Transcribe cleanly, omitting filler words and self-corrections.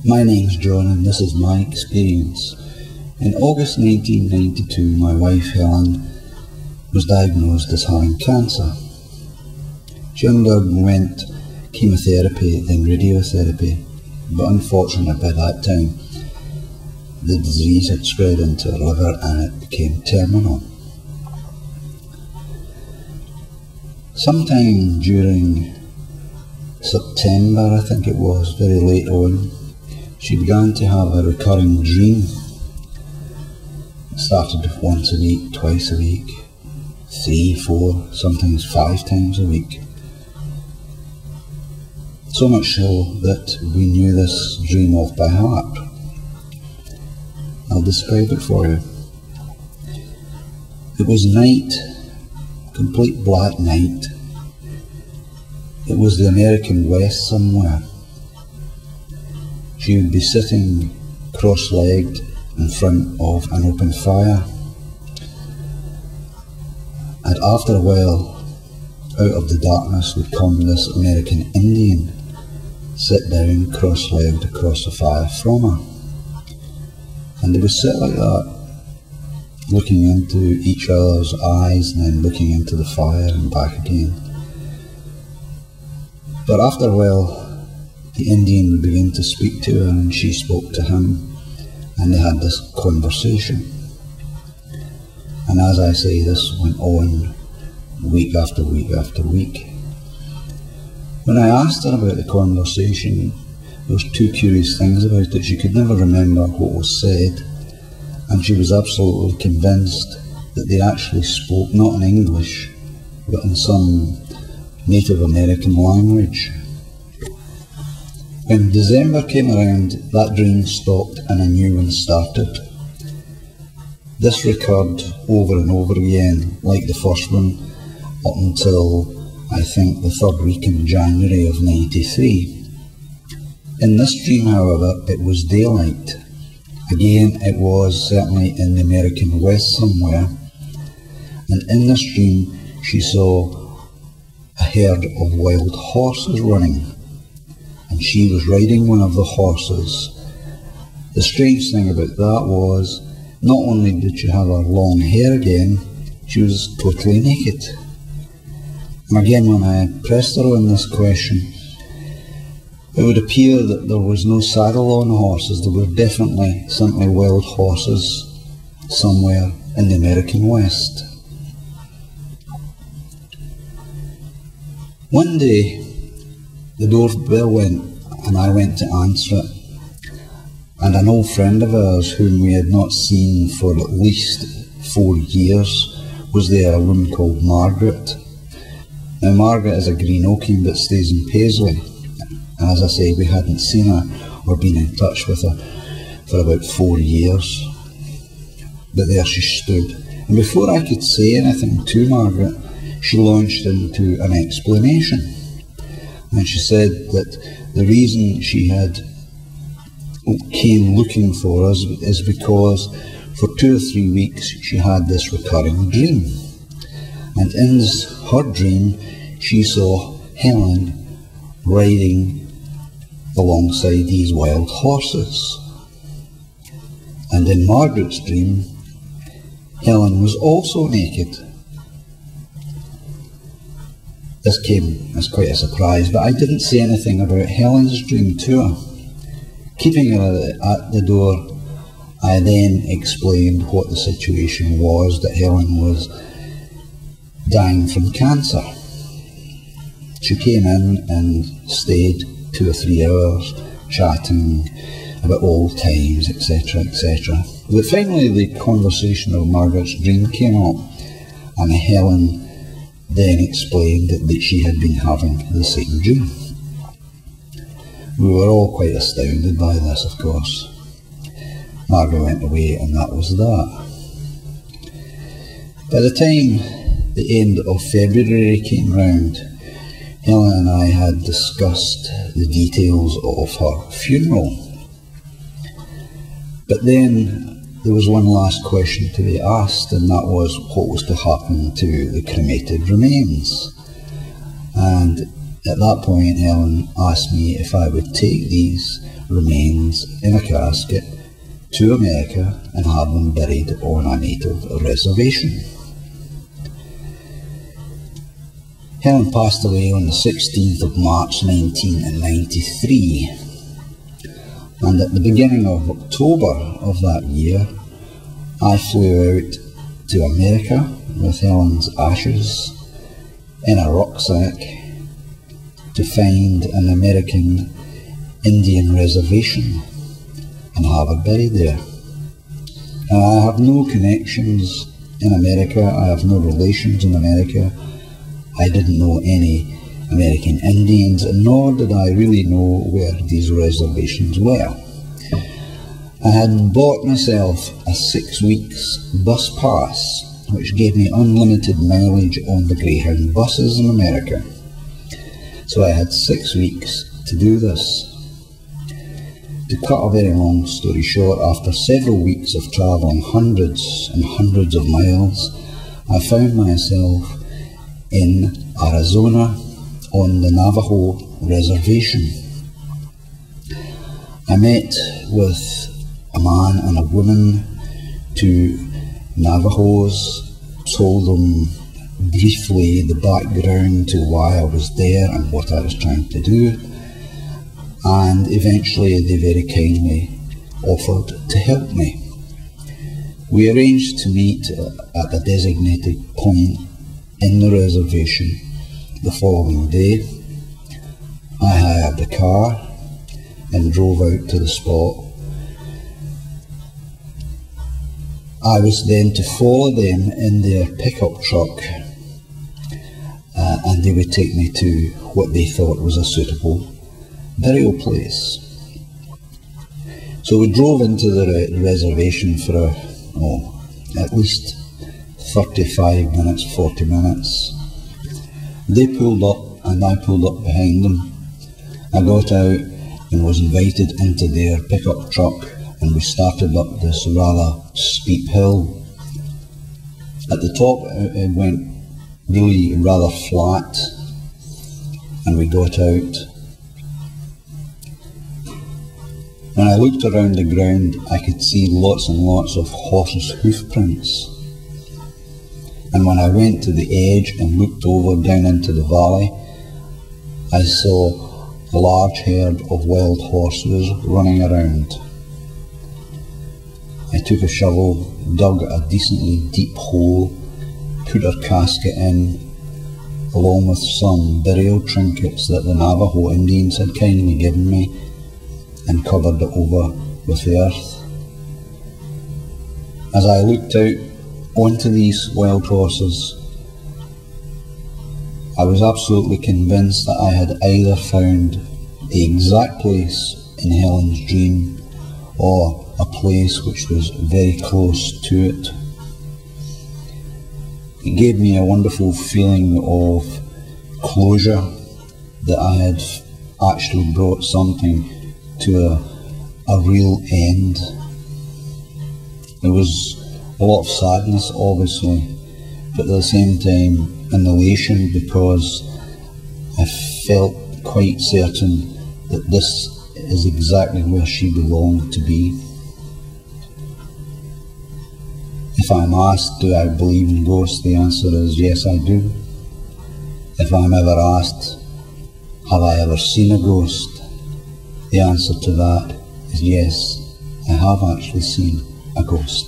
My name's John and this is my experience. In August 1992, my wife Helen was diagnosed as having cancer. She underwent chemotherapy, then radiotherapy, but unfortunately by that time the disease had spread into her liver and it became terminal. Sometime during September, I think it was, very late on, she began to have a recurring dream. It started once a week, twice a week, 3, 4, sometimes 5 times a week. So much so that we knew this dream off by heart. I'll describe it for you. It was night, complete black night. It was the American West somewhere. She would be sitting cross-legged in front of an open fire. And after a while, out of the darkness would come this American Indian, sit down cross-legged across the fire from her. And they would sit like that, looking into each other's eyes and then looking into the fire and back again. But after a while, the Indian would begin to speak to her and she spoke to him, and they had this conversation. And as I say, this went on week after week after week. When I asked her about the conversation, there was 2 curious things about it. She could never remember what was said, and she was absolutely convinced that they actually spoke not in English, but in some Native American language. When December came around, that dream stopped and a new one started. This recurred over and over again, like the first one, up until I think the 3rd week in January of '93. In this dream, however, it was daylight. Again, it was certainly in the American West somewhere, and in this dream she saw a herd of wild horses running, and she was riding one of the horses. The strange thing about that was, not only did she have her long hair again, she was totally naked. And again, when I pressed her on this question, it would appear that there was no saddle on the horses. There were definitely simply wild horses somewhere in the American West. One day, the doorbell went and I went to answer it, and an old friend of ours whom we had not seen for at least 4 years was there, a woman called Margaret. Now Margaret is a Greenockian but stays in Paisley, and as I say, we hadn't seen her or been in touch with her for about 4 years. But there she stood, and before I could say anything to Margaret, she launched into an explanation. And she said that the reason she had came looking for us is because for 2 or 3 weeks she had this recurring dream. And in this, her dream, she saw Helen riding alongside these wild horses. And in Margaret's dream, Helen was also naked. This came as quite a surprise, but I didn't say anything about Helen's dream to her. Keeping her at the door, I then explained what the situation was, that Helen was dying from cancer. She came in and stayed 2 or 3 hours chatting about old times, etc., etc. But finally the conversation of Margaret's dream came up, and Helen then explained that she had been having the same dream. We were all quite astounded by this, of course. Margaret went away and that was that. By the time the end of February came round, Helen and I had discussed the details of her funeral. But then there was one last question to be asked, and that was what was to happen to the cremated remains. And At that point, Helen asked me if I would take these remains in a casket to America and have them buried on a native reservation. Helen passed away on the 16th of March 1993, and at the beginning of October of that year, I flew out to America with Helen's ashes in a rucksack to find an American Indian reservation and have it buried there. I have no connections in America, I have no relations in America, I didn't know any American Indians, nor did I really know where these reservations were. I had bought myself a 6 weeks bus pass, which gave me unlimited mileage on the Greyhound buses in America. So I had 6 weeks to do this. To cut a very long story short, after several weeks of travelling hundreds and hundreds of miles, I found myself in Arizona on the Navajo reservation. I met with a man and a woman, two Navajos, told them briefly the background to why I was there and what I was trying to do, and eventually they very kindly offered to help me. We arranged to meet at a designated point in the reservation the following day. I hired a car and drove out to the spot. I was then to follow them in their pickup truck, and they would take me to what they thought was a suitable burial place. So we drove into the reservation for at least 35 minutes, 40 minutes. They pulled up and I pulled up behind them. I got out and was invited into their pickup truck, and we started up this rather steep hill. At the top it went really rather flat, and we got out. When I looked around the ground, I could see lots and lots of horses' hoof prints. And when I went to the edge and looked over down into the valley, I saw a large herd of wild horses running around. I took a shovel, dug a decently deep hole, put her casket in, along with some burial trinkets that the Navajo Indians had kindly given me, and covered it over with earth. As I looked out onto these wild horses, I was absolutely convinced that I had either found the exact place in Helen's dream, or a place which was very close to it. It gave me a wonderful feeling of closure, that I had actually brought something to a real end. There was a lot of sadness, obviously, but at the same time an elation, because I felt quite certain that this is exactly where she belonged to be. If I'm asked, do I believe in ghosts, the answer is yes, I do. If I'm ever asked, have I ever seen a ghost, the answer to that is yes, I have actually seen a ghost.